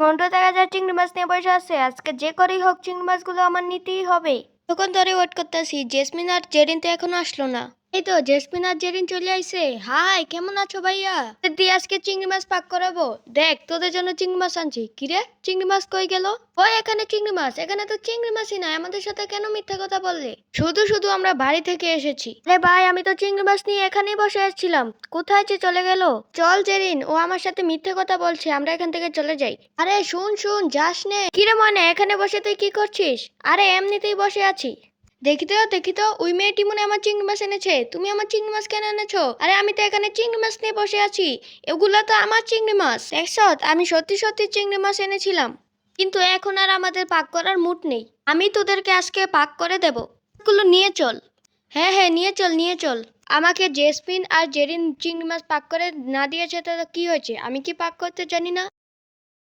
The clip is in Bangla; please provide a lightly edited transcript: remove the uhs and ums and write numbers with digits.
মন্টু দেখা যায় চিংড়ি মাছ নিয়ে বসে আছে। আজকে যে করেই হোক চিংড়ি মাছগুলো আমার নিতেই হবে। তখন ধরে ওয়েট করতেছি, জেসমিন আর জেরিন তো এখনো আসলো না। এই তো জেসমিন আর জেরিন চলে আইছে। হাই, কেমন আছো ভাইয়া? তোদের দিয়ে আজকে চিংড়ি মাছ পাক করাবো। দেখ তোদের জন্য চিংড়ি মাছ আনছি। কিরে, চিংড়ি মাছ কই গেল? ওই এখানে চিংড়ি মাছ। এখানে তো চিংড়ি মাছই নাই। আমাদের সাথে কেন মিথ্যা কথা বললে? শুধু শুধু আমরা বাড়ি থেকে এসেছি। আরে ভাই, আমি তো চিংড়ি মাছ নিয়ে এখানেই বসে আসছিলাম। কোথায় যে চলে গেল? চল জেরিন, ও আমার সাথে মিথ্যে কথা বলছে। আমরা এখান থেকে চলে যাই। আরে শুন শুন, যাস নে। কিরে মনে, এখানে বসে তুই কি করছিস? আরে এমনিতেই বসে আছি। দেখি তো ওই মেয়েটি মনে হয় আমার চিংড়ি মাছ এনেছে। তুমি আমার চিংড়ি মাছ কেন এনেছো? আরে আমি তো এখানে চিংড়ি মাছ নিয়ে বসে আছি। এগুলা তো আমার চিংড়ি মাছ। একশত, আমি সত্যি সত্যি চিংড়ি মাছ এনেছিলাম, কিন্তু এখন আর আমাদের পাক করার মুড নেই। আমি তোদেরকে আজকে পাক করে দেব। এগুলো নিয়ে চল। হ্যাঁ হ্যাঁ, নিয়ে চল নিয়ে চল। আমাকে জেসমিন আর জেরিন চিংড়ি মাছ পাক করে না দিয়েছে তো কি হয়েছে? আমি কি পাক করতে জানি না?